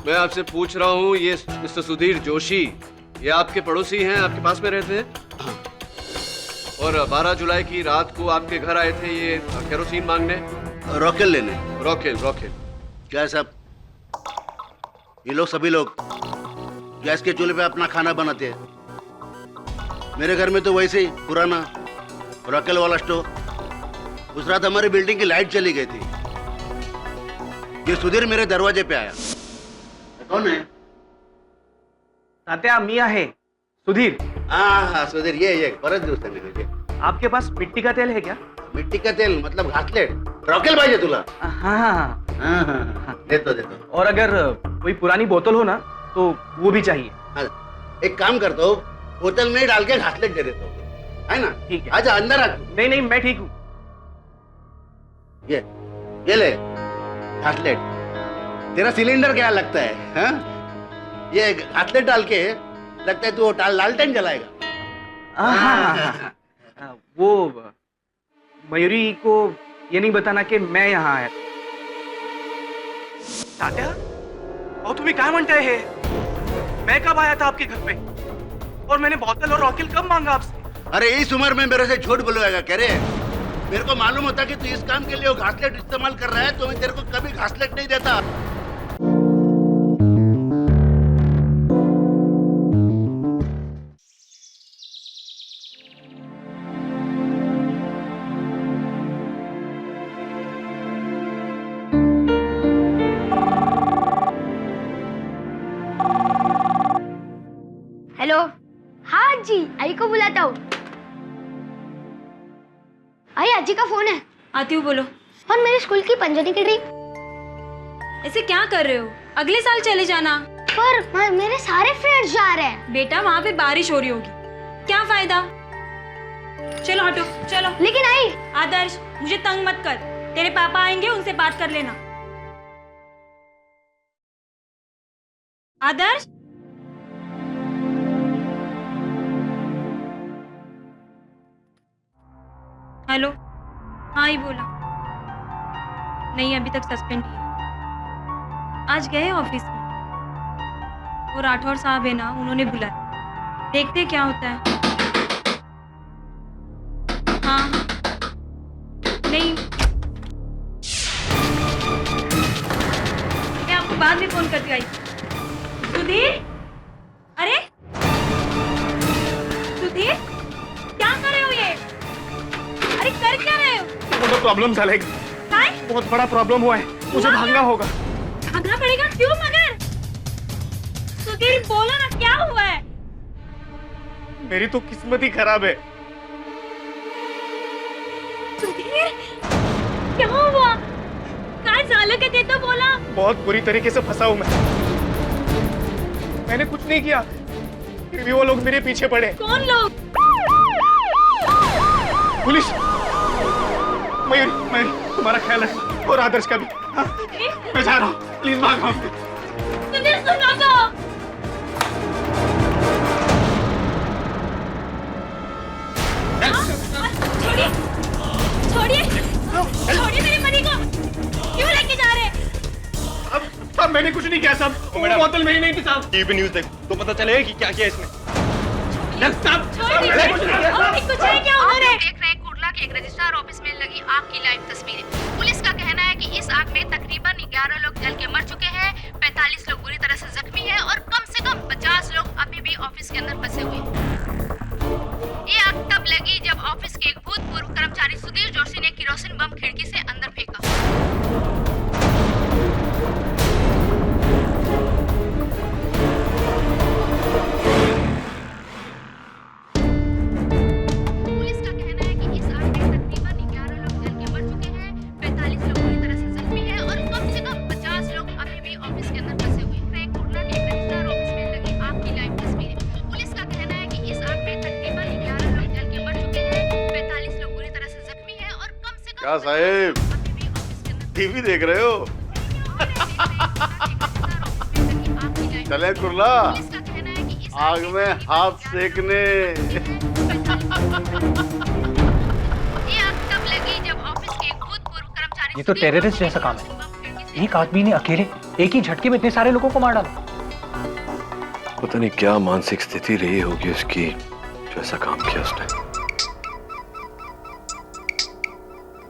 मैं आपसे पूछ रहा हूँ, ये मिस्टर सुधीर जोशी, ये आपके पड़ोसी हैं, आपके पास में रहते हैं? और 12 जुलाई की रात को आपके घर आए थे ये केरोसिन मांगने? रॉकेल लेने। रॉकेल? क्या है साहब, ये लोग सभी लोग गैस के चूल्हे पे अपना खाना बनाते हैं। मेरे घर में तो वैसे ही पुराना रॉकेल वाला स्टोव। उस रात हमारी बिल्डिंग की लाइट चली गई थी। ये सुधीर मेरे दरवाजे पे आया। कौन है? तात्या, मी आहे सुधीर। हाँ सुधीर, ये परत दिवसांनी म्हणजे। आपके पास मिट्टी का तेल है क्या? मिट्टी का तेल मतलब घासलेट? रॉकेल पाहिजे तुला? हाँ। देतो। और अगर कोई पुरानी बोतल हो ना तो वो भी चाहिए। हाँ, एक काम करता हूँ, बोतल में डाल के घासलेट दे देता हूँ, है ना? ठीक है। आजा अंदर आ। नहीं, मैं ठीक हूँ। ये ले घासलेट। तेरा सिलेंडर क्या लगता है? हाँ? ये घासलेट डाल के लगता है तू लालटेन जलाएगा। हाँ। वो मयूरी को ये नहीं बताना कि मैं यहाँ आया। तात्या, और तुम्हें क्या म्हणताय हे? मैं कब आया था आपके घर पे? और मैंने बोतल और रॉकेल कब मांगा आपसे? अरे इस उम्र में मेरे से झूठ बोलेगा क्या रे? मेरे को मालूम होता कि तू इस काम के लिए वो घासलेट इस्तेमाल कर रहा है तो मैं तेरे को कभी घासलेट नहीं देता। हेलो। हाँ जी, आई को बुलाता हूँ। आई, आजी का फोन है। आती हूँ, बोलो। और मेरे स्कूल की पंजनी की ट्रिप। ऐसे क्या कर रहे हो? अगले साल चले जाना। पर मेरे सारे फ्रेंड्स जा रहे हैं। बेटा, वहाँ पे बारिश हो रही होगी, क्या फायदा? चलो हटो, चलो। लेकिन आई। आदर्श, मुझे तंग मत कर। तेरे पापा आएंगे, उनसे बात कर लेना। आदर्श, हेलो। हाँ, ही बोला। नहीं, अभी तक सस्पेंड ही है। आज गए ऑफिस में, वो राठौर साहब है ना, उन्होंने बुलाया। देखते क्या होता है। हाँ, नहीं, मैं आपको बाद में फोन करती आई। सुधीर, अरे सुधीर, क्या कर रहे हो ये? अरे कर क्या रहे हो? बहुत प्रॉब्लम झाला है। काय? बहुत बड़ा प्रॉब्लम हुआ है, मुझे भागना होगा। भागना पड़ेगा? क्यों मगर? सुधीर, बोलो ना, क्या हुआ है? मेरी तो किस्मत ही खराब है। सुधीर, क्या हुआ? काय झालं के ते तो बोला। बहुत बुरी तरीके से फंसा हूं मैंने कुछ नहीं किया, फिर भी वो लोग मेरे पीछे पड़े। कौन लोग? पुलिस। मयूरी, तुम्हारा ख्याल है, और आदर्श का भी। हाँ? मैं जा रहा हूँ, प्लीज भाग रहा हूँ। सुधीर, सुनो तो। छोड़िए मेरे पति को। क्यों लेके जा रहे हैं? अब मैंने कुछ नहीं किया साहब, वो बोतल मेरी नहीं थी साहब। टीवी न्यूज़ देख तो पता चलेगा कि क्या किया इसने। कुछ है क्या उन्होंने? देख रहे हैं कुर्ला के एक रजिस्ट्रार ऑफिस में लगी आग की लाइव तस्वीरें। पुलिस का कहना है कि इस आग में तकरीबन 11 लोग जल के मर चुके हैं, 45 लोग बुरी तरह से जख्मी हैं और कम से कम 50 लोग अभी भी ऑफिस के अंदर फंसे हुए हैं। ये आग तब लगी जब ऑफिस के एक भूतपूर्व कर्मचारी सुधीर जोशी ने किरोसिन बम खिड़की से अंदर फेंका। क्या साहेब, टीवी देख रहे हो? चले कुर्ला, आग में हाथ सेकने। ये तो टेररिस्ट जैसा काम है। एक आदमी ने अकेले एक ही झटके में इतने सारे लोगों को मार डाला। पता नहीं क्या मानसिक स्थिति रही होगी उसकी, जो ऐसा काम किया उसने।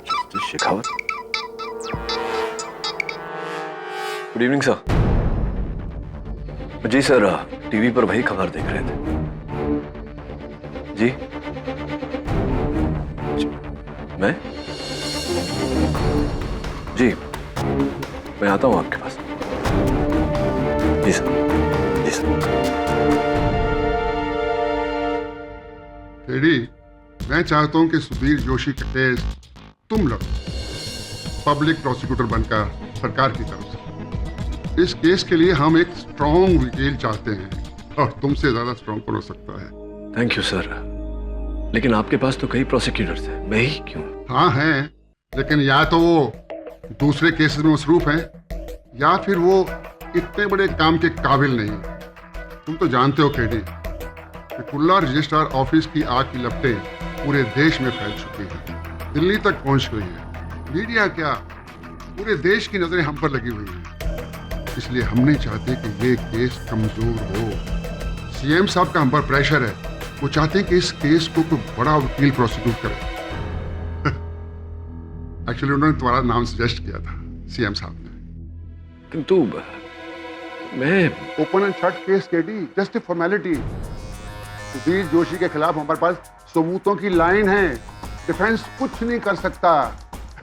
Justice Shekhawat. Good evening sir. जी सर, टीवी पर वही खबर देख रहे थे। जी मैं जी मैं आता हूं आपके पास। जी सर, जी सर। केडी, मैं चाहता हूं कि सुधीर जोशी का केस तुम लड़ो, पब्लिक प्रोसिक्यूटर बनकर सरकार की तरफ से। इस केस के लिए हम एक स्ट्रॉन्ग वकील चाहते हैं और तुमसे ज्यादा स्ट्रॉन्ग कौन हो सकता है। थैंक यू सर, लेकिन आपके पास तो कई प्रोसिक्यूटर्स हैं, मैं ही क्यों? हाँ हैं, लेकिन या तो वो दूसरे केसेस में मसरूफ हैं या फिर वो इतने बड़े काम के काबिल नहीं। तुम तो जानते हो केडी कि कुल्ला रजिस्ट्रार ऑफिस की आग की लपटें पूरे देश में फैल चुकी हैं, दिल्ली तक पहुंच गई है। मीडिया क्या, पूरे देश की नजरें हम पर लगी हुई हैं। इसलिए हम नहीं चाहते कि ये केस कमजोर हो। सीएम साहब का हम पर प्रेशर है, वो चाहते हैं कि इस केस को कोई बड़ा वकील प्रोसिक्यूट करे। एक्चुअली उन्होंने तुम्हारा नाम सजेस्ट किया था सीएम साहब ने। किंतु मैं open and shut case KD, just a formality. Sudhir Joshi के खिलाफ हमारे पास सबूतों की लाइन है, डिफेंस कुछ नहीं कर सकता।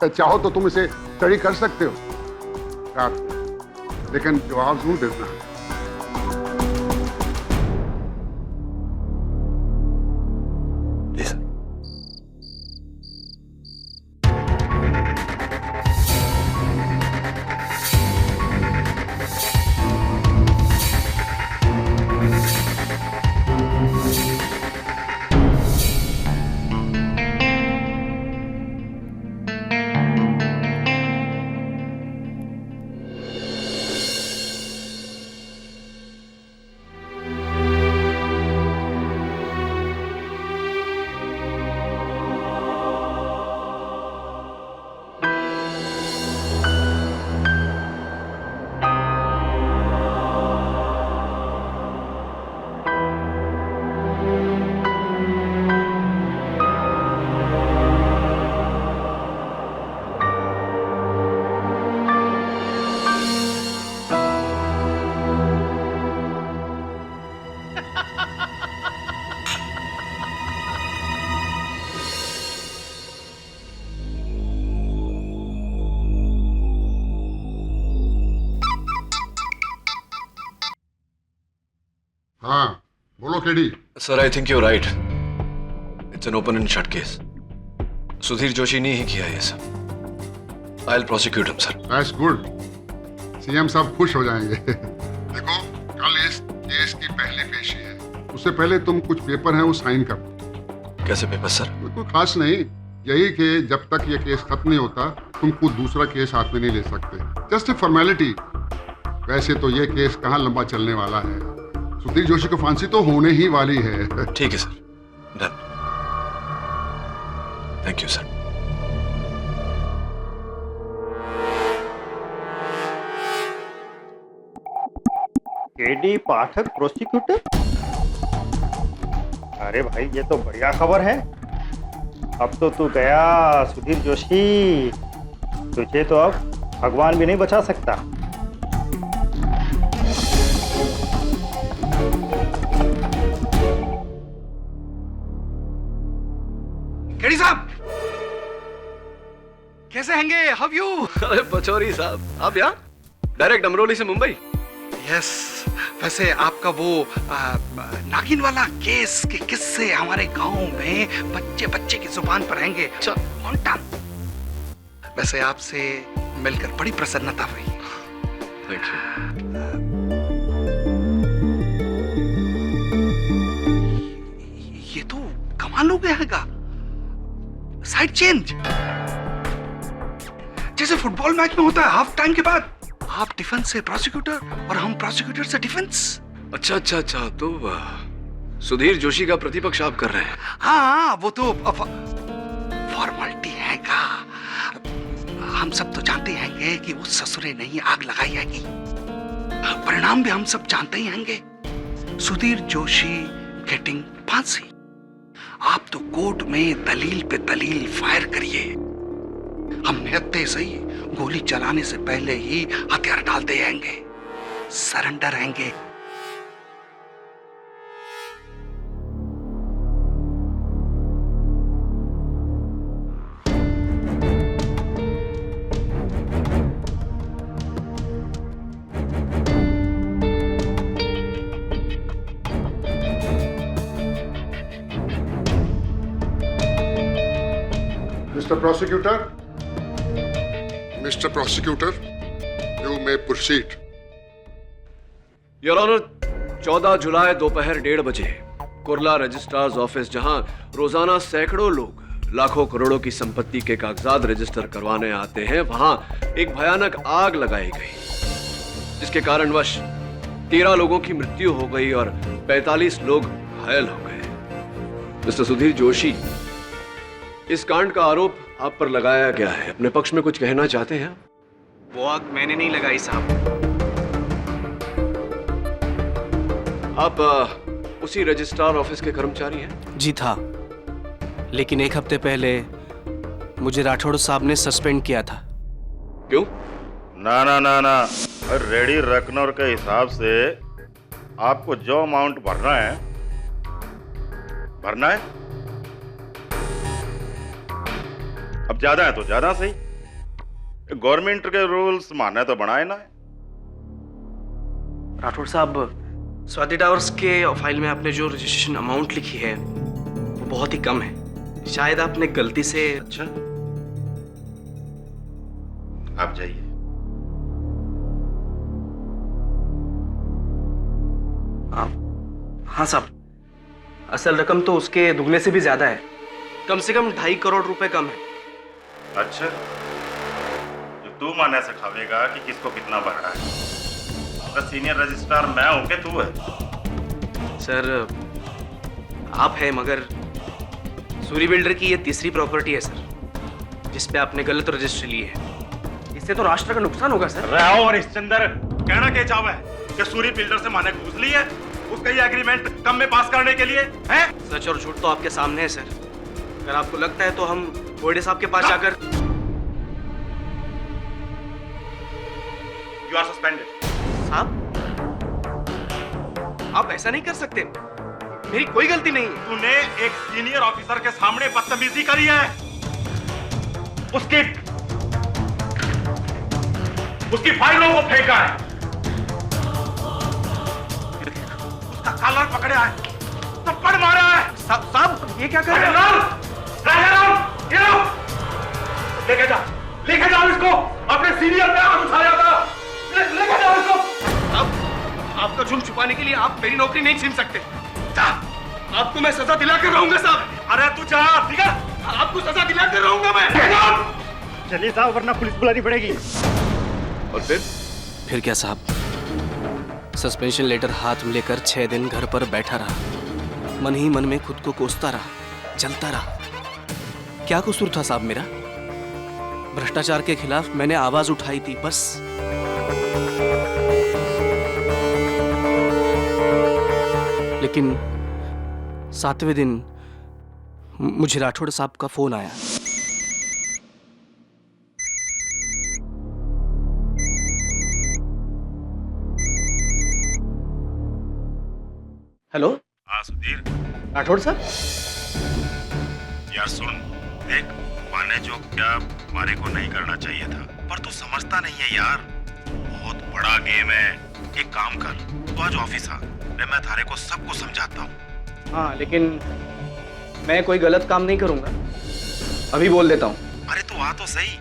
चाहो तो तुम इसे स्टडी कर सकते हो, लेकिन जवाब जरूर देना है। जी सर। हाँ बोलो KD. Sir, I think you right. It's an open and shut case. Sudhir Joshi ने ही किया ये सब। I will prosecute him sir. That's good, CM साहब खुश हो जाएंगे। देखो, कल इस केस की पहली पेशी है, उससे पहले तुम कुछ पेपर हैं वो साइन कर। कैसे पेपर सर? कोई खास नहीं, यही कि जब तक ये केस खत्म नहीं होता तुम कोई दूसरा केस हाथ में नहीं ले सकते। Just a formality. वैसे तो ये केस कहाँ लंबा चलने वाला है, सुधीर जोशी को फांसी तो होने ही वाली है। ठीक है sir, done. Thank you sir. KD Pathak prosecutor? अरे भाई, ये तो बढ़िया खबर है। अब तो तू गया सुधीर जोशी, तुझे तो अब भगवान भी नहीं बचा सकता। केडी साहब कैसे हैंगे? How you? अरे पचौरी साहब, आप यहाँ डायरेक्ट अमरोली से मुंबई? यस, वैसे आपका वो नागिन वाला केस के किस्से हमारे गांव में बच्चे बच्चे की जुबान पर आएंगे। On time. वैसे आपसे मिलकर बड़ी प्रसन्नता हुई। Thank you. ये तो कमाल हो गया है। साइड चेंज, जैसे फुटबॉल मैच में होता है हाफ टाइम के बाद। आप डिफेंस से प्रोसिक्यूटर और हम प्रोसिक्यूटर से डिफेंस। अच्छा अच्छा अच्छा, तो सुधीर जोशी का प्रतिपक्ष आप कर रहे हैं? हाँ, वो तो फॉर्मेलिटी है का। हम सब तो जानते हैं कि उस ससुरे नहीं आग लगाई है कि परिणाम भी हम सब जानते ही होंगे। सुधीर जोशी गेटिंग फांसी। आप तो कोर्ट में दलील पे दलील फायर करिए, हम निहत्ते सही गोली चलाने से पहले ही हथियार डालते आएंगे, सरेंडर आएंगे। Mr. Prosecutor, you may proceed. Your honour, 14 जुलाई दोपहर 1:30 बजे कुर्ला रजिस्ट्रार्स ऑफिस, जहां रोजाना सैकड़ों लोग लाखों करोड़ों की संपत्ति के कागजात रजिस्टर करवाने आते हैं, वहां एक भयानक आग लगाई गई, जिसके कारणवश 13 लोगों की मृत्यु हो गई और 45 लोग घायल हो गए। मिस्टर सुधीर जोशी, इस कांड का आरोप आप पर लगाया गया है। अपने पक्ष में कुछ कहना चाहते हैं? वो आग मैंने नहीं लगाई साहब। आप उसी रजिस्ट्रार ऑफिस के कर्मचारी हैं? जी था, लेकिन एक हफ्ते पहले मुझे राठौड़ साहब ने सस्पेंड किया था। क्यों? ना ना ना ना, रेडी रकनौर के हिसाब से आपको जो अमाउंट भरना है अब ज्यादा है तो ज्यादा सही, गवर्नमेंट के रूल्स माने तो बनाए ना। राठौड़ साहब, स्वाति टावर्स के फाइल में आपने जो रजिस्ट्रेशन अमाउंट लिखी है वो बहुत ही कम है। शायद आपने गलती से। अच्छा, आप जाइए। हाँ साहब, असल रकम तो उसके दुगने से भी ज्यादा है, कम से कम 2.5 करोड़ रुपए कम है। अच्छा, जो तू माने से खावेगा कि किसको कितना भरना है। तो सीनियर रजिस्ट्रार मैं हूं कि तू है? सर आप है, मगर सूरी बिल्डर की ये तीसरी प्रॉपर्टी है सर, जिस पे आपने गलत रजिस्ट्री ली है। इससे तो राष्ट्र का नुकसान होगा सर। रहो और इस चंदर कहना क्या चाहवा है कि सूरी बिल्डर से माने घूस ली है उसका ये एग्रीमेंट कम में पास करने के लिए है? सच और झूठ तो आपके सामने है सर। अगर आपको लगता है तो हम बोर्डे साहब के पास जाकर। You are suspended. साहब, आप ऐसा नहीं कर सकते, मेरी कोई गलती नहीं है। तूने एक सीनियर ऑफिसर के सामने बदतमीजी करी है, उसकी फाइलों को फेंका है, उसका कॉलर पकड़ा है, थप्पड़ मारा है। साहब ये क्या कर रहे हैं? लेके जाओ इसको, अपने सीनियर पे हाथ उठाया था, लेके जाओ इसको। साहब, आपका जुर्म छुपाने के लिए आप मेरी नौकरी नहीं छीन सकते। जा, आपको मैं सजा दिला कर रहूंगा साहब। अरे तू जा, ठीक है? आपको सजा दिला कर रहूंगा मैं। चलिए साहब, वरना पुलिस बुलानी पड़ेगी। और फिर क्या साहब? सस्पेंशन लेटर हाथ में लेकर 6 दिन घर पर बैठा रहा, मन ही मन में खुद को कोसता रहा, जलता रहा। क्या कसूर था साहब मेरा? भ्रष्टाचार के खिलाफ मैंने आवाज उठाई थी, बस। लेकिन 7वें दिन मुझे राठौड़ साहब का फोन आया। हेलो। हाँ सुधीर। राठौड़ साहब। यार सुन, देख, माने जो क्या मारे को नहीं करना चाहिए था, पर तू समझता नहीं है यार, बहुत बड़ा गेम है। एक काम कर, तू आज ऑफिस आ, मैं थारे को सबको समझाता हूँ। हाँ, लेकिन मैं कोई गलत काम नहीं करूंगा, अभी बोल देता हूँ। अरे तू आ तो सही,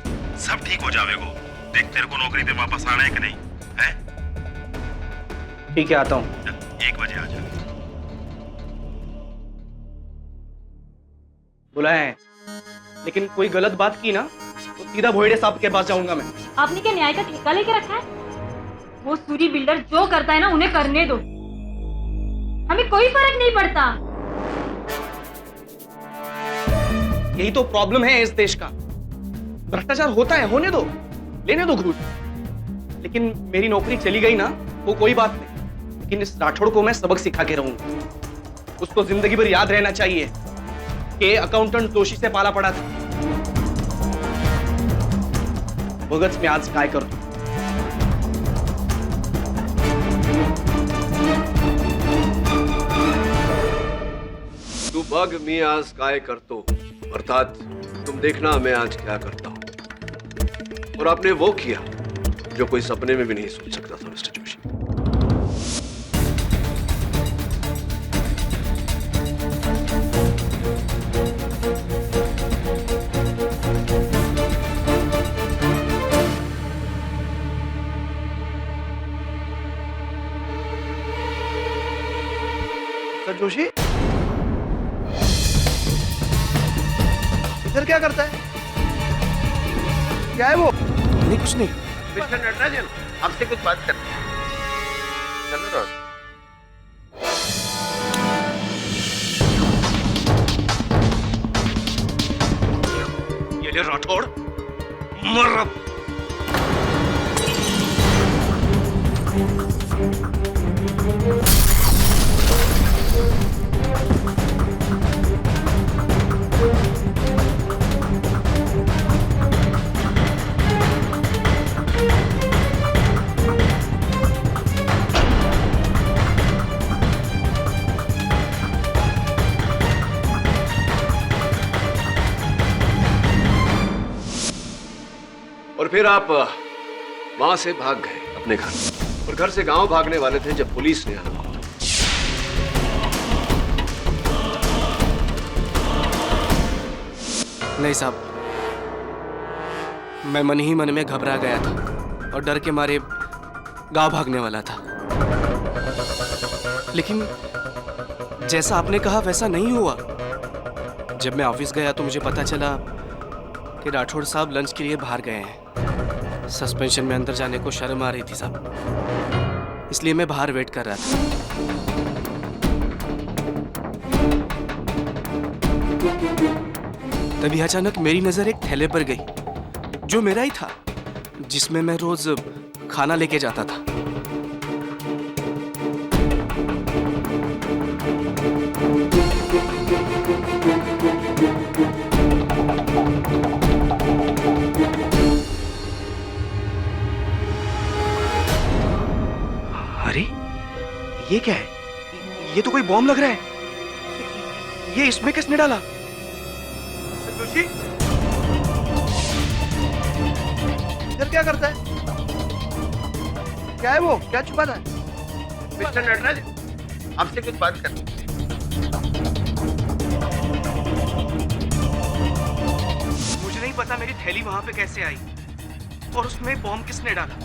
सब ठीक हो जाएगा। देख, तेरे को नौकरी पे वापस आना है कि नहीं है? ठीक है, आता हूँ। 1 बजे आ जा। बुलाया है, लेकिन कोई गलत बात की ना तो सीधा भोयड़े साहब के पास जाऊंगा मैं। आपने क्या न्याय का ठेका लेके रखा है? वो सूरी बिल्डर जो करता है ना, उन्हें करने दो, हमें कोई फर्क नहीं पड़ता। यही तो प्रॉब्लम है इस देश का। भ्रष्टाचार होता है, होने दो, लेने दो घूस। लेकिन मेरी नौकरी चली गई ना वो कोई बात नहीं, लेकिन इस राठौड़ को मैं सबक सिखा के रहूंगा। उसको जिंदगी भर याद रहना चाहिए कि अकाउंटेंट जोशी से पाला पड़ा था। बघच मी आज काय करतो। तू बग मी आज काय करतो, अर्थात तुम देखना मैं आज क्या करता हूं। और आपने वो किया जो कोई सपने में भी नहीं सोच सकता था मिस्टर जोशी। मिस्टर जोशी, इधर क्या करता है? क्या है वो? नहीं, कुछ नहीं। मिस्टर नटराजन, आपसे कुछ बात करनी है। चलो ना। ये ले राठौड़, मर अब। और फिर आप वहां से भाग गए अपने घर, और घर से गांव भागने वाले थे जब पुलिस ने आना। नहीं साहब, मैं मन ही मन में घबरा गया था और डर के मारे गांव भागने वाला था। लेकिन जैसा आपने कहा वैसा नहीं हुआ। जब मैं ऑफिस गया तो मुझे पता चला कि राठौड़ साहब लंच के लिए बाहर गए हैं। सस्पेंशन में अंदर जाने को शर्म आ रही थी साहब, इसलिए मैं बाहर वेट कर रहा था। तभी अचानक मेरी नजर एक थैले पर गई, जो मेरा ही था, जिसमें मैं रोज खाना लेके जाता था। अरे ये क्या है? ये तो कोई बॉम्ब लग रहा है। ये इसमें किसने डाला? जोशी, इधर क्या करता है? क्या है वो? क्या छुपा था? मिस्टर नटराजन, आपसे कुछ बात करनी है। मुझे नहीं पता मेरी थैली वहां पे कैसे आई और उसमें बॉम्ब किसने डाला।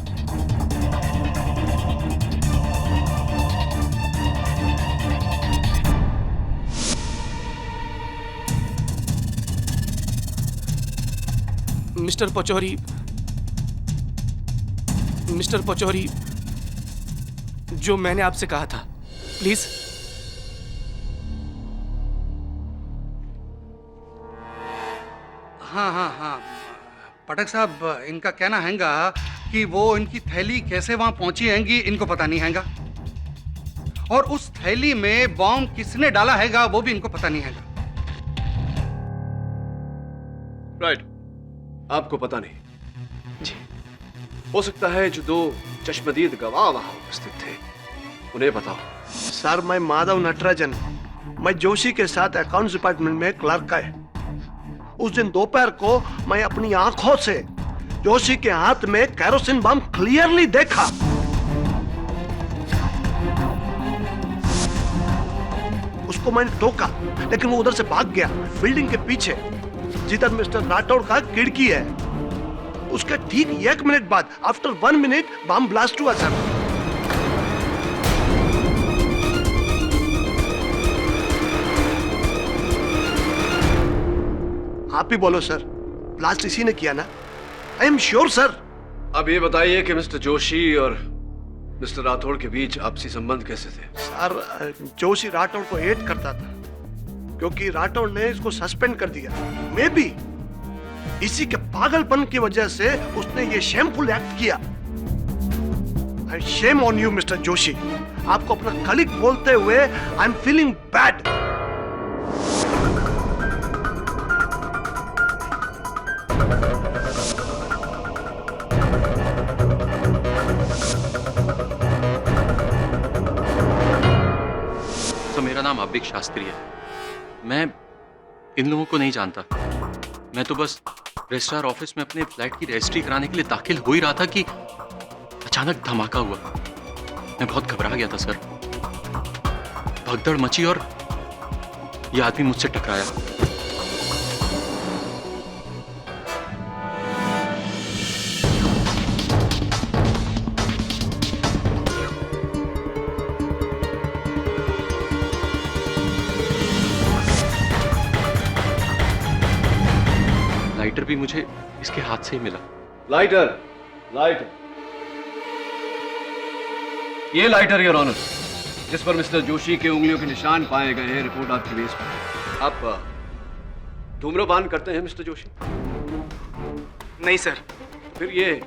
मिस्टर पचौरी, जो मैंने आपसे कहा था, प्लीज। हाँ, पटक साहब, इनका कहना हैगा कि वो इनकी थैली कैसे वहां पहुंची हैगी इनको पता नहीं हैगा, और उस थैली में बॉम्ब किसने डाला हैगा वो भी इनको पता नहीं हैगा। राइट, आपको पता नहीं जी। हो सकता है जो दो चश्मदीद गवाह वहां उपस्थित थे उन्हें पता हो। सर, मैं माधव नटराजन, मैं जोशी के साथ अकाउंट्स डिपार्टमेंट में क्लर्क है। उस दिन दोपहर को मैं अपनी आंखों से जोशी के हाथ में केरोसिन बम क्लियरली देखा। उसको मैंने टोका, लेकिन वो उधर से भाग गया बिल्डिंग के पीछे, जिधर मिस्टर राठौड़ का खिड़की है। उसके ठीक 1 मिनट बाद, आफ्टर 1 मिनट, बम ब्लास्ट हुआ सर। आप ही बोलो सर, ब्लास्ट इसी ने किया ना? I am sure sir. अब ये बताइए कि मिस्टर जोशी और मिस्टर राठौड़ के बीच आपसी संबंध कैसे थे? सर, जोशी राठौड़ को हेट करता था क्योंकि राठौड़ ने इसको सस्पेंड कर दिया। मे बी इसी के पागलपन की वजह से उसने ये शेमफुल एक्ट किया। Shame on you mister Joshi. आपको अपना कलीग बोलते हुए आई एम फीलिंग बैड। तो मेरा नाम अभिक शास्त्री है। मैं इन लोगों को नहीं जानता। मैं तो बस रजिस्ट्रार ऑफिस में अपने फ्लैट की रजिस्ट्री कराने के लिए दाखिल हो ही रहा था कि अचानक धमाका हुआ। मैं बहुत घबरा गया था सर। भगदड़ मची और यह आदमी मुझसे टकराया। लाइटर भी मुझे इसके हाथ से ही मिला। लाइटर, लाइटर, ये लाइटर योर ऑनर, जिस पर मिस्टर जोशी के उंगलियों के निशान पाए गए हैं, रिपोर्ट आपके बेस पर। आप धूम्रपान करते हैं मिस्टर जोशी? नहीं सर। फिर ये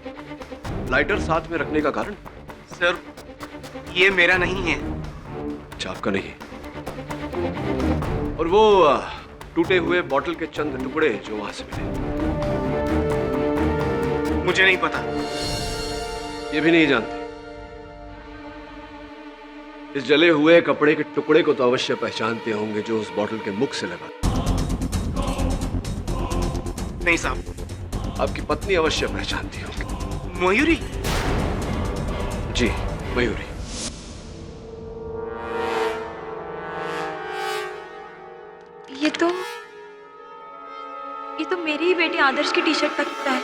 लाइटर साथ में रखने का कारण? सर ये मेरा नहीं है। अच्छा, आपका नहीं है। और वो टूटे हुए बोतल के चंद टुकड़े जो वहां से मिले? मुझे नहीं पता। ये भी नहीं जानते? इस जले हुए कपड़े के टुकड़े को तो अवश्य पहचानते होंगे जो उस बोतल के मुख से लगा। नहीं साहब। आपकी पत्नी अवश्य पहचानती होगी। मयूरी? जी, मयूरी। ये तो मेरी ही बेटी आदर्श की टी शर्ट का टुकड़ा है।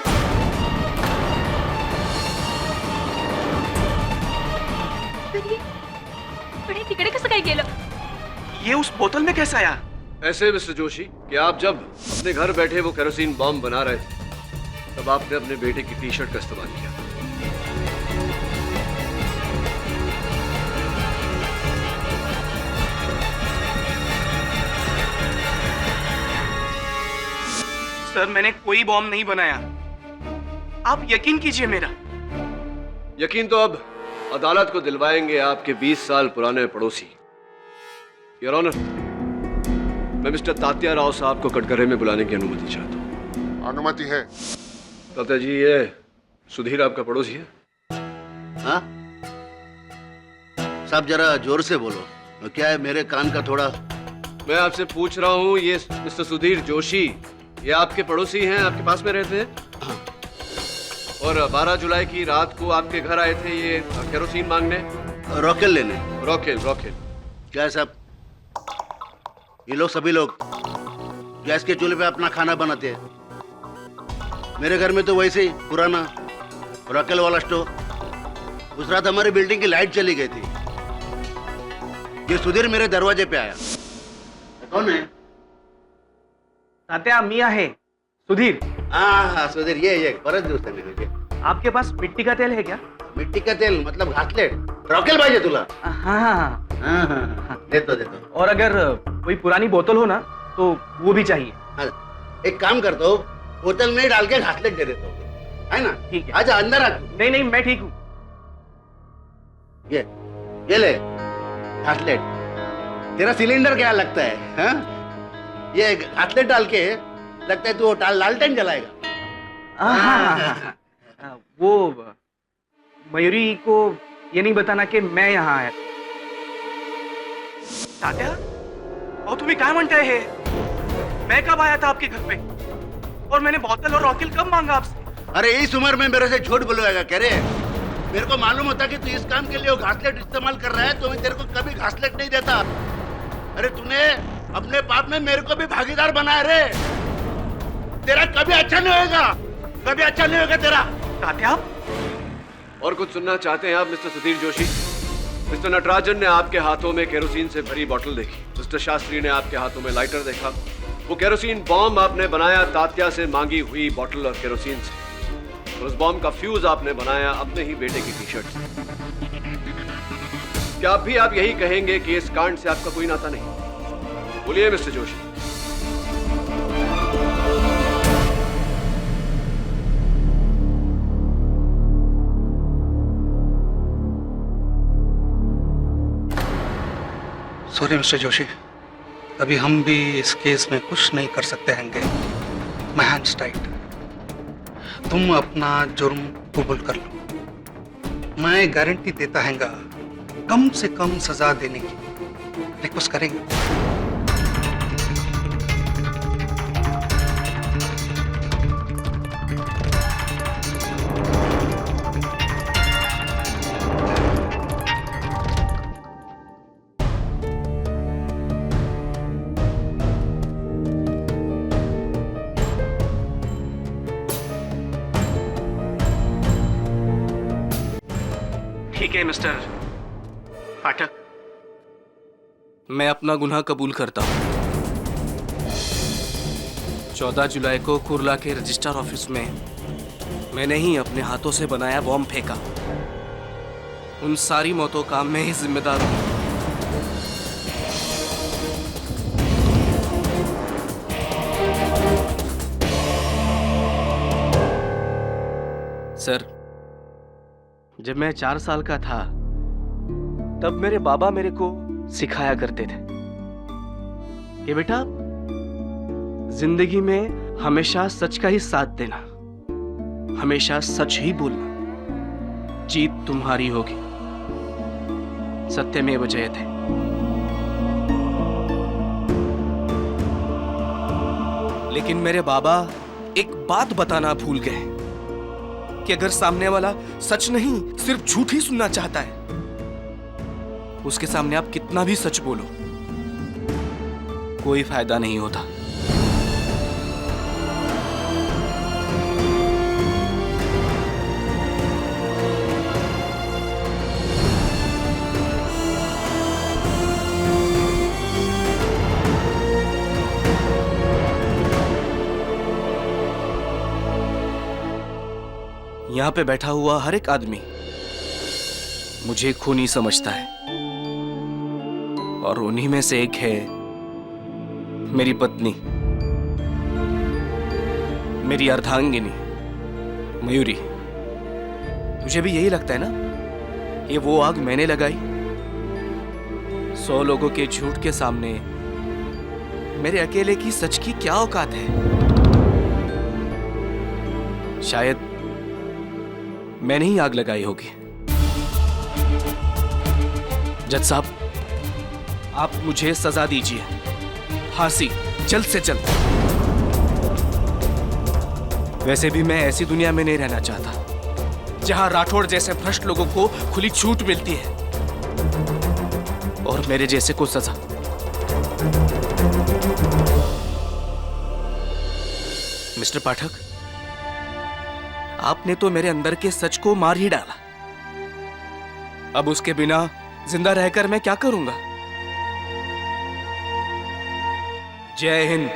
बड़े तिकड़े कसं काय केलं? ये उस बोतल में कैसे आया? ऐसे मिस्टर जोशी कि आप जब अपने घर बैठे वो केरोसिन बॉम्ब बना रहे थे तब आपने अपने बेटे की टी शर्ट का इस्तेमाल किया। सर मैंने कोई बॉम्ब नहीं बनाया। आप यकीन कीजिए मेरा। यकीन तो अब अदालत को दिलवाएंगे आपके 20 साल पुराने पड़ोसी। योर ऑनर, मैं मिस्टर तात्या राव साहब को कटघरे में बुलाने की अनुमति चाहता हूँ। अनुमति है। तात्या जी, ये सुधीर आपका पड़ोसी है? हाँ साहब, जरा जोर से बोलो। क्या है, मेरे कान का थोड़ा। मैं आपसे पूछ रहा हूँ, ये मिस्टर सुधीर जोशी ये आपके पड़ोसी हैं, आपके पास में रहते हैं? और 12 जुलाई की रात को आपके घर आए थे ये केरोसिन मांगने? रॉकेल लेने। रॉकेल? रॉकेल क्या है साहब, ये लोग सभी लोग गैस के चूल्हे पे अपना खाना बनाते हैं। मेरे घर में तो वैसे ही पुराना रॉकेल वाला स्टोव। उस रात हमारी बिल्डिंग की लाइट चली गई थी। ये सुधीर मेरे दरवाजे पे आया। कौन है? तात्या मी आहे सुधीर। हाँ, सुधीर, ये परत दिवस मुझे। आपके पास मिट्टी का तेल है क्या? मिट्टी का तेल मतलब घासलेट? रॉकेल पाहिजे तुला? हाँ हाँ हाँ, देतो। और अगर कोई पुरानी बोतल हो ना तो वो भी चाहिए। हाँ, एक काम करता हूँ, बोतल में डाल के घासलेट दे देता हूँ, है ना? ठीक है। आजा अंदर आ। नहीं मैं ठीक हूँ। ये ले घासलेट। तेरा सिलेंडर क्या लगता है? हाँ? ये घासलेट डाल के लगता है तू लालटेन जलाएगा। वो मयूरी को ये नहीं बताना कि मैं यहाँ आया। तात्या, और तुम्हें क्या म्हणताय हे? मैं कब आया था आपके घर पे? और मैंने बोतल और रॉकेल कब मांगा आपसे? अरे इस उम्र में मेरे से झूठ बोलेगा क्या रे? मेरे को मालूम होता कि तू इस काम के लिए वो घासलेट इस्तेमाल कर रहा है तो मैं तेरे को कभी घासलेट नहीं देता। अरे तूने अपने पाप में मेरे को भी भागीदार बनाया रे। तेरा कभी अच्छा नहीं होगा, कभी अच्छा नहीं होगा तेरा। तात्या, और कुछ सुनना चाहते हैं आप मिस्टर सुधीर जोशी? मिस्टर नटराजन ने आपके हाथों में केरोसिन से भरी बोतल देखी। मिस्टर शास्त्री ने आपके हाथों में लाइटर देखा। वो केरोसिन बॉम्ब आपने बनाया तात्या से मांगी हुई बोतल और केरोसिन से। और उस बॉम्ब का फ्यूज आपने बनाया अपने ही बेटे की टी शर्ट से। क्या आप यही कहेंगे कि इस कांड से आपका कोई नाता नहीं? बोलिए mister Joshi. Sorry mister Joshi, अभी हम भी इस केस में कुछ नहीं कर सकते हैंगे। My hands tight. तुम अपना जुर्म कबूल कर लो। मैं गारंटी देता हैंगा कम से कम सजा देने की रिक्वेस्ट करेंगे। ठीक है मिस्टर पाठक, मैं अपना गुनाह कबूल करता हूं। 14 जुलाई को कुर्ला के रजिस्ट्रार ऑफिस में मैंने ही अपने हाथों से बनाया बॉम्ब फेंका। उन सारी मौतों का मैं ही जिम्मेदार हूं। सर, जब मैं 4 साल का था तब मेरे बाबा मेरे को सिखाया करते थे कि बेटा, जिंदगी में हमेशा सच का ही साथ देना, हमेशा सच ही बोलना, जीत तुम्हारी होगी। सत्यमेव जयते। लेकिन मेरे बाबा एक बात बताना भूल गए कि अगर सामने वाला सच नहीं सिर्फ झूठ ही सुनना चाहता है, उसके सामने आप कितना भी सच बोलो, कोई फायदा नहीं होता। यहां पे बैठा हुआ हर एक आदमी मुझे खूनी समझता है, और उन्हीं में से एक है मेरी पत्नी, मेरी अर्धांगिनी मयूरी। तुझे भी यही लगता है ना कि वो आग मैंने लगाई? 100 लोगों के झूठ के सामने मेरे अकेले की सच की क्या औकात है? शायद मैंने ही आग लगाई होगी। जज साहब, आप मुझे सजा दीजिए, फांसी जल्द से जल्द। वैसे भी मैं ऐसी दुनिया में नहीं रहना चाहता जहां राठौड़ जैसे भ्रष्ट लोगों को खुली छूट मिलती है और मेरे जैसे को सजा। मिस्टर पाठक, आपने तो मेरे अंदर के सच को मार ही डाला। अब उसके बिना जिंदा रहकर मैं क्या करूंगा? जय हिंद।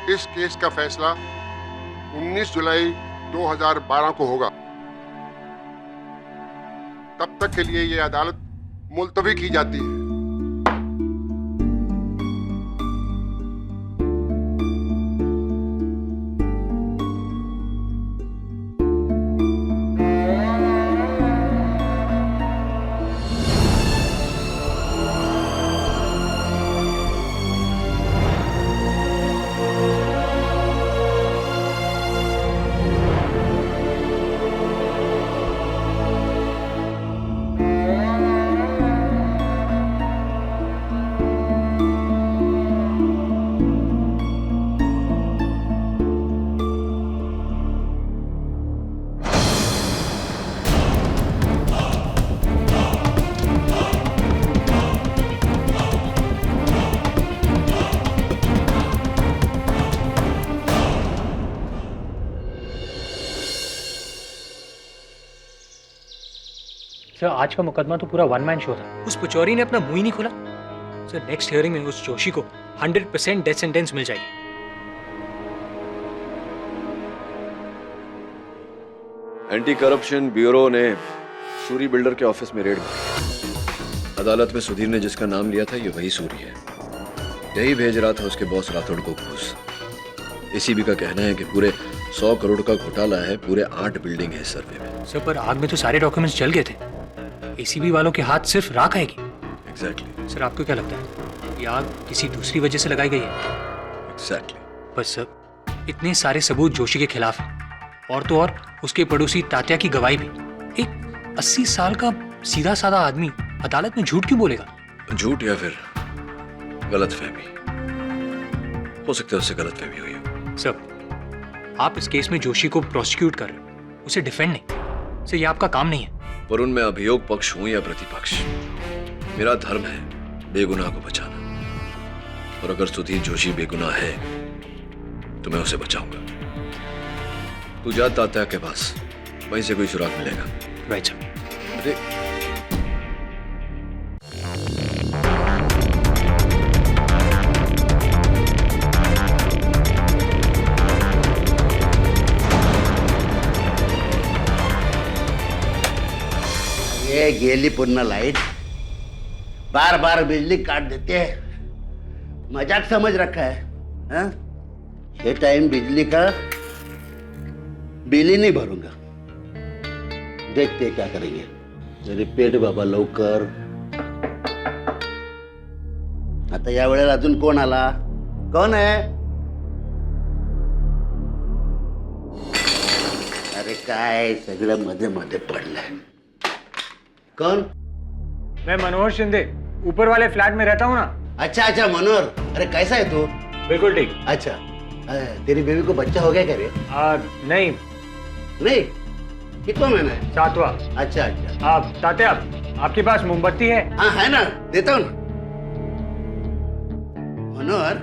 इस केस का फैसला 19 जुलाई 2012 को होगा। तब तक के लिए ये अदालत मुलतवी की जाती है। सर, आज का मुकदमा तो पूरा वन मैन शो था। उस पुचौरी ने अपना मुंह ही नहीं खोला। सर, नेक्स्ट हियरिंग में उस जोशी को 100% डेथ सेंटेंस मिल जाएगी। एंटी करप्शन ब्यूरो ने सूरी बिल्डर के ऑफिस में रेड मारी। अदालत में सुधीर ने जिसका नाम लिया था, ये वही सूरी है। यही भेज रहा था उसके बॉस राठौड़ को घूस। एसीबी का कहना है कि पूरे 100 करोड़ का घोटाला है, पूरे 8 बिल्डिंग है इस सर्वे में। सर पर आग में तो सारे डॉक्यूमेंट्स जल गए थे, एसीबी वालों के हाथ सिर्फ राख आएगी। एग्जैक्टली। सर आपको क्या लगता है ये आग किसी दूसरी वजह से लगाई गई है? एग्जैक्टली। बस सर इतने सारे सबूत जोशी के खिलाफ हैं, और तो और उसके पड़ोसी तात्या की गवाही भी। एक 80 साल का सीधा साधा आदमी अदालत में झूठ क्यों बोलेगा? झूठ या फिर गलतफहमी, हो सकता है उससे गलतफहमी हुई हो। सर आप इस केस में जोशी को प्रोसिक्यूट कर रहे हो, उसे डिफेंड नहीं। सर ये आपका काम नहीं है। वरुण, मैं अभियोग पक्ष हूं या प्रतिपक्ष, मेरा धर्म है बेगुनाह को बचाना, और अगर सुधीर जोशी बेगुनाह है तो मैं उसे बचाऊंगा। तू जा तात्या के पास, वहीं से कोई सुराग मिलेगा। Right sir. अरे ये गेली पूर्ण लाइट, बार बार बिजली काट देते हैं, मजाक समझ रखा है हाँ? ये टाइम बिजली का बिल ही नहीं भरूंगा, देखते क्या करेंगे। रिपेट बाबा लवकर। आता या वेळेला अजून कोण आला? कोण आहे? अरे काय सगळं मध्ये मध्ये पडलंय। कौन? मैं मनोहर शिंदे, ऊपर वाले फ्लैट में रहता हूँ ना। अच्छा अच्छा मनोहर, अरे कैसा है तू? बिल्कुल ठीक। अच्छा तेरी बेबी को बच्चा हो गया क्या रे? नहीं। नहीं? कितना महीना है? 7वां। अच्छा अच्छा। आप तात्या, आपके पास मोमबत्ती है? हाँ है ना, देता हूँ ना। मनोहर,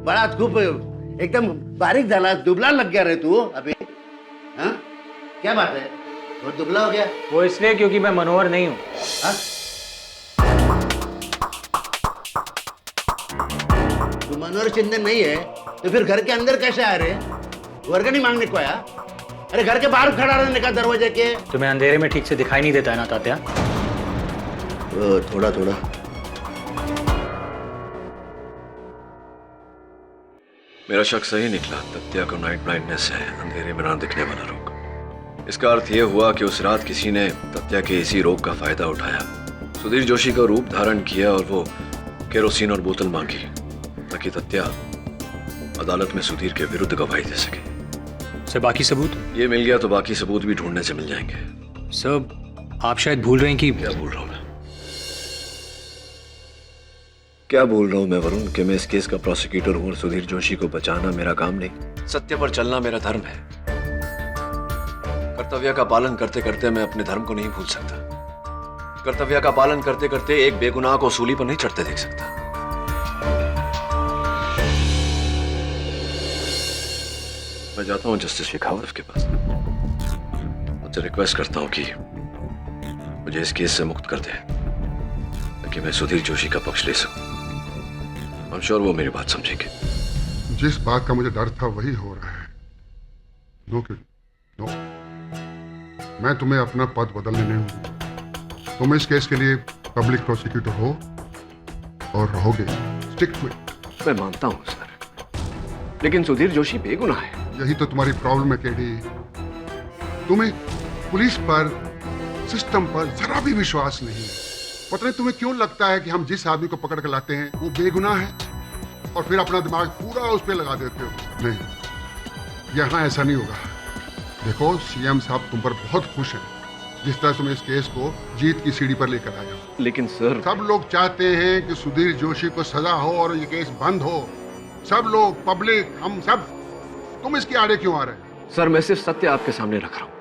बड़ा खूब एकदम बारीक झाला, दुबला लग गया रे तू अभी। हाँ क्या बात है, बहुत दुबला हो गया? वो इसलिए क्योंकि मैं मनोहर नहीं हूँ। तू मनोहर शिंदे नहीं है तो फिर घर के अंदर कैसे आ रहे? वर्गनी मांगने को आया? अरे घर के बाहर खड़ा रहने का दरवाजे के। तुम्हें अंधेरे में ठीक से दिखाई नहीं देता है ना तात्या? थोड़ा थोड़ा। मेरा शक सही निकला, तत्या को नाइट ब्लाइंडनेस है, अंधेरे में ना दिखने वाला रोग। इसका अर्थ यह हुआ कि उस रात किसी ने तत्या के इसी रोग का फायदा उठाया, सुधीर जोशी का रूप धारण किया और वो केरोसिन और बोतल मांगी ताकि तत्या अदालत में सुधीर के विरुद्ध गवाही दे सके। सर बाकी सबूत? ये मिल गया तो बाकी सबूत भी ढूंढने से मिल जाएंगे। सर आप शायद भूल रहे हैं कि क्या भूल रहा हूं मैं? क्या भूल रहा हूं मैं वरुण कि मैं इस केस का प्रोसिक्यूटर हूं और सुधीर जोशी को बचाना मेरा काम नहीं, सत्य पर चलना मेरा धर्म है। कर्तव्य का पालन करते करते मैं अपने धर्म को नहीं भूल सकता। कर्तव्य का पालन करते करते एक बेगुनाह को सूली पर नहीं चढ़ते देख सकता। मैं जाता हूं जस्टिस शेखावत के पास, मुझसे रिक्वेस्ट करता हूं कि मुझे इस केस से मुक्त कर दे ताकि मैं सुधीर जोशी का पक्ष ले सकूं। आई एम श्योर वो मेरी बात समझेंगे। जिस बात का मुझे डर था वही हो रहा है। नो किड, नो, मैं तुम्हें अपना पद बदलने नहीं हूं। तुम इस केस के लिए पब्लिक प्रोसिक्यूटर हो और रहोगे। Stick to it. मैं मानता हूं सर, लेकिन सुधीर जोशी बेगुनाह है। यही तो तुम्हारी प्रॉब्लम है केडी। तुम्हें पुलिस पर, सिस्टम पर जरा भी विश्वास नहीं है। पता नहीं तुम्हें क्यों लगता है कि हम जिस आदमी को पकड़ कर लाते हैं वो बेगुनाह है और फिर अपना दिमाग पूरा उस पर लगा देते हो। नहीं, यहाँ ऐसा नहीं होगा। देखो सीएम साहब तुम पर बहुत खुश हैं जिस तरह तुम इस केस को जीत की सीढ़ी पर लेकर आए हो। लेकिन सर, सब लोग चाहते हैं कि सुधीर जोशी को सजा हो और ये केस बंद हो। सब लोग, पब्लिक, हम सब। तुम इसके आड़े क्यों आ रहे हैं? सर मैं सिर्फ सत्य आपके सामने रख रहा हूं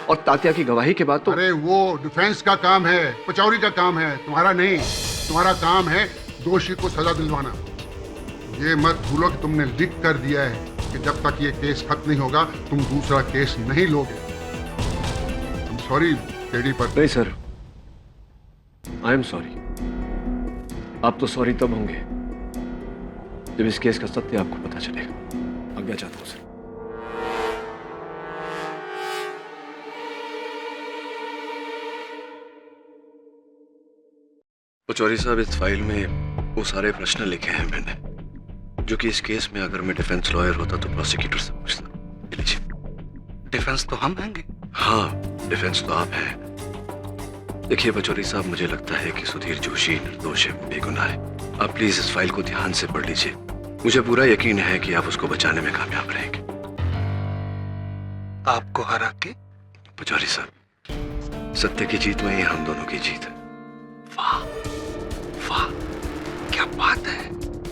और तात्या की गवाही के बाद तो। अरे वो डिफेंस का काम है, पचौरी का काम है, तुम्हारा नहीं। तुम्हारा काम है दोषी को सजा दिलवाना। ये मत भूलो कि तुमने लिख कर दिया है कि जब तक ये केस खत्म नहीं होगा तुम दूसरा केस नहीं लोगे। सॉरी केडी पर। नहीं सर, आई एम सॉरी। आप तो सॉरी तब होंगे जब इस केस का सत्य आपको पता चलेगा। आज्ञा चाहता हूं सर। पचौरी साहब, इस फाइल में वो सारे प्रश्न लिखे हैं मैंने जो कि इस केस में अगर मैं डिफेंस लॉयर होता तो प्रोसिक्यूटर से पूछता। ये लीजिए। डिफेंस तो हम हैंगे। हाँ, डिफेंस तो आप हैं। देखिए पचौरी साहब, मुझे लगता है कि सुधीर जोशी निर्दोष है, बेगुनाह है। आप प्लीज इस फाइल को ध्यान से पढ़ लीजिए। मुझे पूरा यकीन है कि आप उसको बचाने में कामयाब रहेंगे। आपको हरा के? पचौरी साहब, सत्य की जीत में ही हम दोनों की जीत है। वाह वाह, क्या बात है,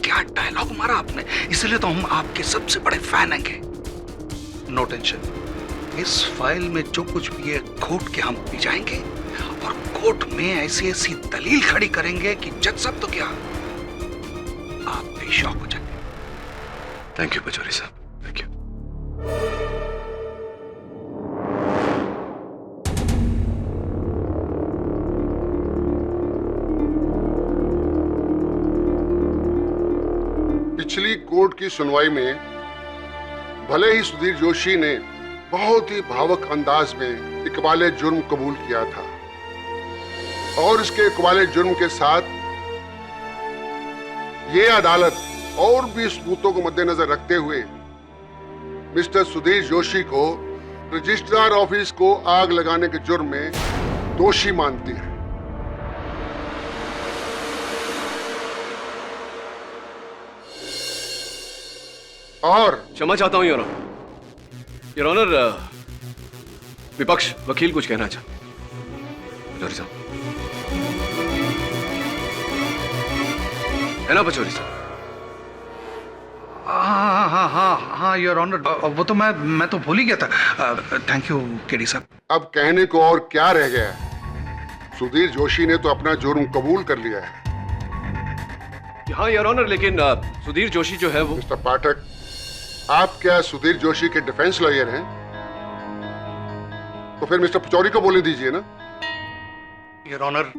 क्या डायलॉग मारा आपने। इसलिए तो हम आपके सबसे बड़े फैन हैं। नो टेंशन, इस फाइल में जो कुछ भी है खोट के हम पी जाएंगे और कोर्ट में ऐसी ऐसी दलील खड़ी करेंगे कि जज साहब तो क्या, आप भी शॉक हो जाएंगे। थैंक यू पचौरी साहब, थैंक यू। पिछली कोर्ट की सुनवाई में भले ही सुधीर जोशी ने बहुत ही भावुक अंदाज में इकबाले जुर्म कबूल किया था और इसके इकबाले जुर्म के साथ ये अदालत और भी सबूतों को मद्देनजर रखते हुए मिस्टर सुधीर जोशी को रजिस्ट्रार ऑफिस को आग लगाने के जुर्म में दोषी मानती है। और क्षमा चाहता हूं योर ऑनर, विपक्ष वकील कुछ कहना चाहता। पचौरी साहब, है ना पचौरी साहब? हाँ हाँ हाँ हाँ योर ऑनर, वो तो मैं तो भूल ही गया था। थैंक यू केडी साहब। अब कहने को और क्या रह गया है? सुधीर जोशी ने तो अपना जुर्म कबूल कर लिया है। हाँ योर ऑनर, लेकिन सुधीर जोशी जो है वो। मिस्टर पाठक, आप क्या सुधीर जोशी के डिफेंस लॉयर हैं? तो फिर मिस्टर पचौरी को बोलने दीजिए ना। योर ऑनर,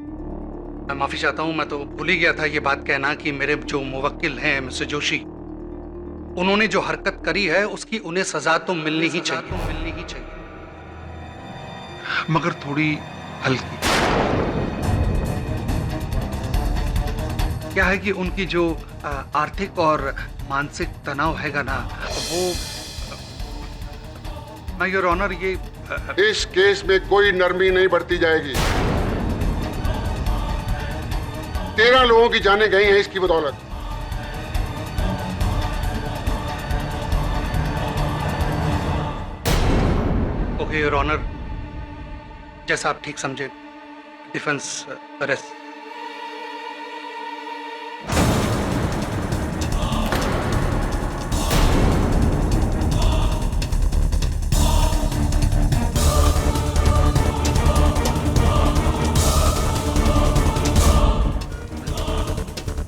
मैं माफी चाहता हूं, मैं तो भूल ही गया था ये बात कहना कि मेरे जो मुवक्किल हैं मिस्टर जोशी, उन्होंने जो हरकत करी है उसकी उन्हें सजा तो मिलनी ही चाहिए, मगर थोड़ी हल्की। क्या है कि उनकी जो आर्थिक और मानसिक तनाव हैगा ना, वो मैं योर ऑनर ये इस केस में कोई नरमी नहीं बरती जाएगी। 13 लोगों की जानें गई हैं इसकी बदौलत। ओके योर ऑनर, जैसा आप ठीक समझे। Defence arrest.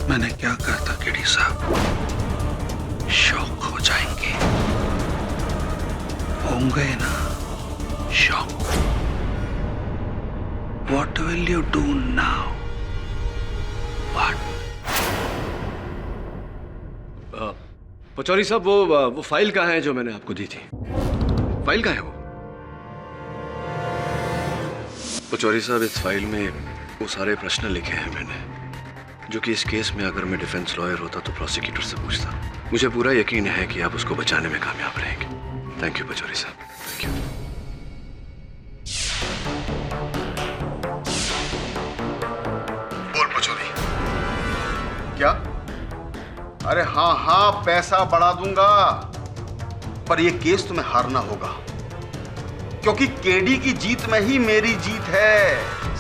मैंने क्या कहा था केडी साहब, शौक हो जाएंगे, होंगे ना शौक। What will you do now? What? Pachauri साहब, वो फाइल कहाँ है जो मैंने आपको दी थी? फाइल कहाँ है वो? पचौरी साहब, इस फाइल में वो सारे प्रश्न लिखे हैं मैंने, जो कि इस केस में अगर मैं डिफेंस लॉयर होता तो प्रोसिक्यूटर से पूछता। मुझे पूरा यकीन है कि आप उसको बचाने में कामयाब रहेंगे। थैंक यू पचौरी साहब, थैंक यू। बोल पचौरी। क्या? अरे हाँ हाँ, पैसा बढ़ा दूंगा, पर यह केस तुम्हें हारना होगा, क्योंकि केडी की जीत में ही मेरी जीत है,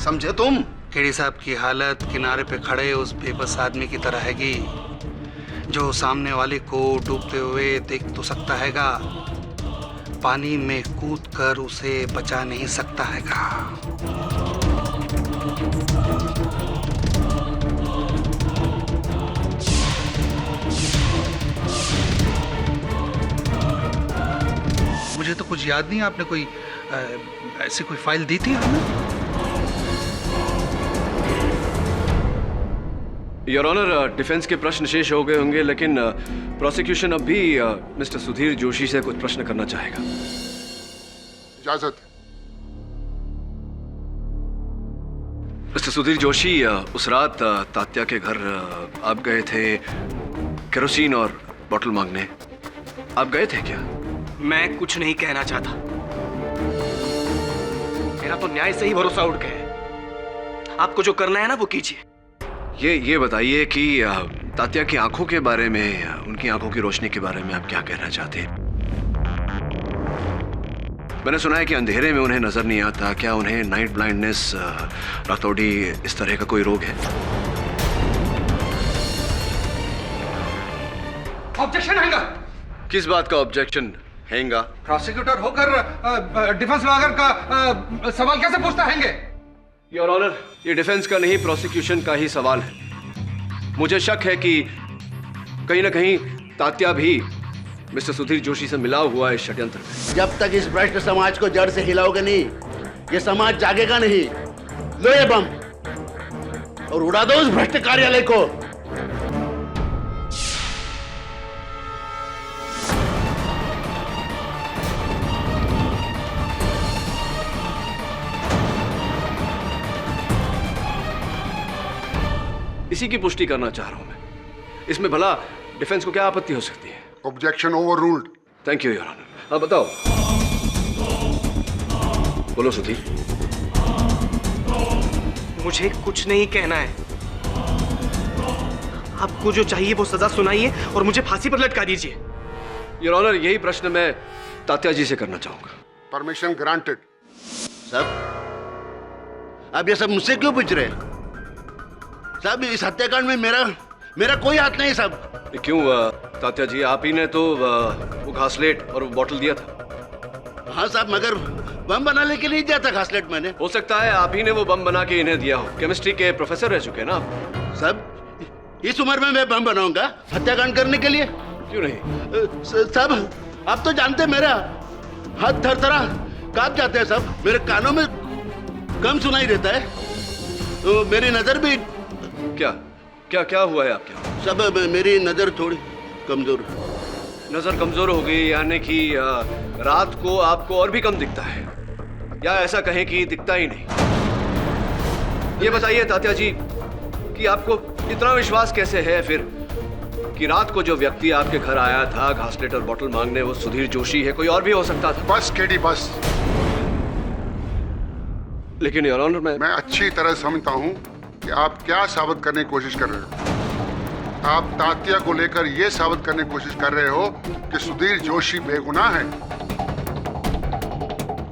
समझे तुम? केडी साहब की हालत किनारे पे खड़े उस बेबस आदमी की तरह हैगी, जो सामने वाले को डूबते हुए देख तो सकता हैगा, पानी में कूदकर उसे बचा नहीं सकता हैगा। मुझे तो कुछ याद नहीं, आपने कोई ऐसी कोई फाइल दी थी हमें? योर ऑनर, डिफेंस के प्रश्न शेष हो गए होंगे, लेकिन प्रोसिक्यूशन अब भी मिस्टर सुधीर जोशी से कुछ प्रश्न करना चाहेगा। इजाजत। मिस्टर सुधीर जोशी, उस रात तात्या के घर आप गए थे, केरोसिन और बॉटल मांगने आप गए थे क्या? मैं कुछ नहीं कहना चाहता। मेरा तो न्याय से ही भरोसा उठ गया है। आपको जो करना है ना वो कीजिए। ये बताइए कि तात्या की आंखों के बारे में, उनकी आंखों की रोशनी के बारे में आप क्या कहना चाहते हैं? मैंने सुना है कि अंधेरे में उन्हें नजर नहीं आता। क्या उन्हें नाइट ब्लाइंडनेस, रातौड़ी, इस तरह का कोई रोग है? ऑब्जेक्शन हैगा। किस बात का ऑब्जेक्शन हैगा? प्रोसिक्यूटर होकर डिफेंस लॉयर का सवाल कैसे पूछता हैंगे? योर ऑनर, ये डिफेंस का नहीं प्रोसिक्यूशन का ही सवाल है। मुझे शक है कि कहीं ना कहीं तात्या भी मिस्टर सुधीर जोशी से मिला हुआ है षड्यंत्र में। जब तक इस भ्रष्ट समाज को जड़ से हिलाओगे नहीं, ये समाज जागेगा नहीं। लो ये बम और उड़ा दो उस भ्रष्ट कार्यालय को। इसी की पुष्टि करना चाह रहा हूं मैं। इसमें भला डिफेंस को क्या आपत्ति हो सकती है? Objection overruled. Thank you your honour. अब बताओ, बोलो सुधीर। मुझे कुछ नहीं कहना है। आपको जो चाहिए वो सजा सुनाइए और मुझे फांसी पर लटका दीजिए। योर ऑनर, यही प्रश्न मैं तात्या जी से करना चाहूंगा। Permission granted. साहब, आप ये सब मुझसे क्यों पूछ रहे हैं? साहब, इस हत्याकांड में मेरा कोई हाथ नहीं साहब। क्यों तात्या जी, आप ही ने तो वो घासलेट और वो बॉटल दिया था। हाँ साहब, मगर बम बनाने के लिए दिया था घासलेट मैंने। हो सकता है आप ही ने वो बम बना के इन्हें दिया हो। केमिस्ट्री के प्रोफेसर रह चुके हैं ना आप। साहब, इस उम्र में मैं बम बनाऊंगा हत्याकांड करने के लिए? क्यों नहीं? साहब, आप तो जानते हैं मेरा हाथ थरथरा कांप जाते हैं साहब। मेरे कानों में कम सुनाई देता है, तो मेरी नजर भी। क्या हुआ है आपके? सब मेरी नजर थोड़ी कमजोर। नजर कमजोर हो गई, यानी कि रात को आपको और भी कम दिखता है, या ऐसा कहें कि दिखता ही नहीं। ये बताइए तात्या जी कि आपको इतना विश्वास कैसे है फिर कि रात को जो व्यक्ति आपके घर आया था घासलेट और बॉटल मांगने, वो सुधीर जोशी है? कोई और भी हो सकता था। बस केडी, बस। लेकिन योर ऑनर, मैं अच्छी तरह समझता हूं कि आप क्या साबित करने की कोशिश कर रहे हो। आप तात्या को लेकर यह साबित करने की कोशिश कर रहे हो कि सुधीर जोशी बेगुनाह है।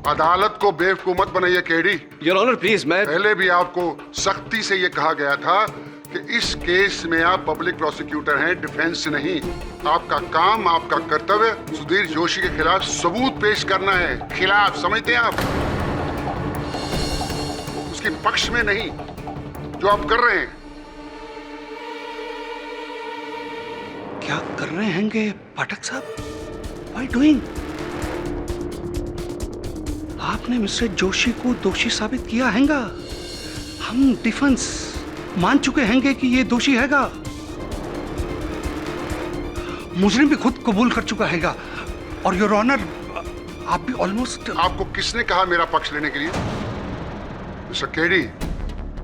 अदालत को बेवकूफ मत बनाइए केडी। योर ऑनर प्लीज, मैं पहले भी आपको सख्ती से यह कहा गया था कि इस केस में आप पब्लिक प्रोसिक्यूटर हैं, डिफेंस नहीं। आपका काम, आपका कर्तव्य सुधीर जोशी के खिलाफ सबूत पेश करना है। खिलाफ समझते हैं आप, उसके पक्ष में नहीं, जो आप कर रहे हैं। क्या कर रहे हैंगे पाठक साहब? Why doing? आपने मिस्टर जोशी को दोषी साबित किया हैगा। हम डिफेंस मान चुके हैंगे कि ये दोषी हैगा। मुजरिम भी खुद कबूल कर चुका हैगा। और योर ऑनर, आप भी ऑलमोस्ट। आपको किसने कहा मेरा पक्ष लेने के लिए? मिस्टर केडी,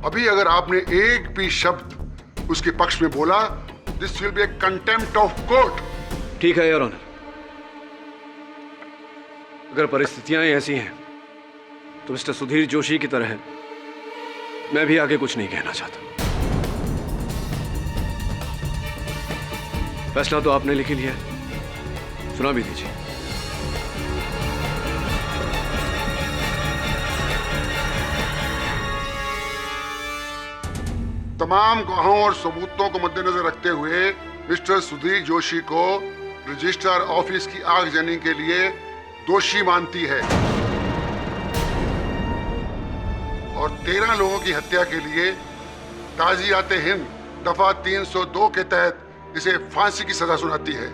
अभी अगर आपने एक भी शब्द उसके पक्ष में बोला, this will be A contempt of court. ठीक है योर ऑनर, अगर परिस्थितियां ऐसी हैं तो मिस्टर सुधीर जोशी की तरह मैं भी आगे कुछ नहीं कहना चाहता। फैसला तो आपने लिख ही लिया, सुना भी दीजिए। तमाम गवाहों और सबूतों को मद्देनजर रखते हुए मिस्टर सुधीर जोशी को रजिस्ट्रार ऑफिस की आगजनी के लिए दोषी मानती है और 13 लोगों की हत्या के लिए ताज़ियात हिंद दफा 302 के तहत इसे फांसी की सजा सुनाती है।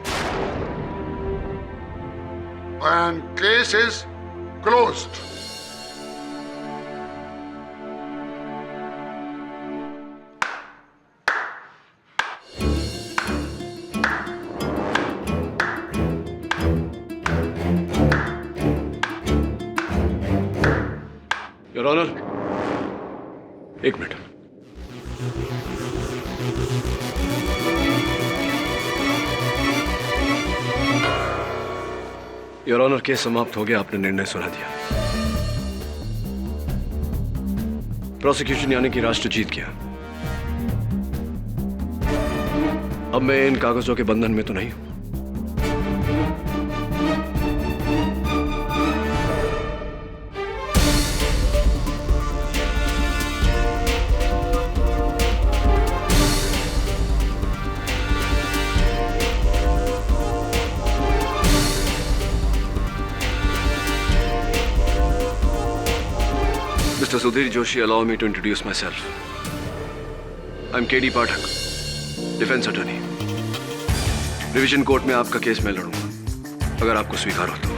And case is closed. Your honour, एक मिनट। योर ऑनर, केस समाप्त हो गया, आपने निर्णय सुना दिया। प्रोसिक्यूशन यानी कि राष्ट्र जीत गया। अब मैं इन कागजों के बंधन में तो नहीं हूं। Mr. Sudhir Joshi, allow me to introduce myself. I'm KD Pathak, defence attorney. Revision court में आपका केस मैं लड़ूंगा, अगर आपको स्वीकार हो तो।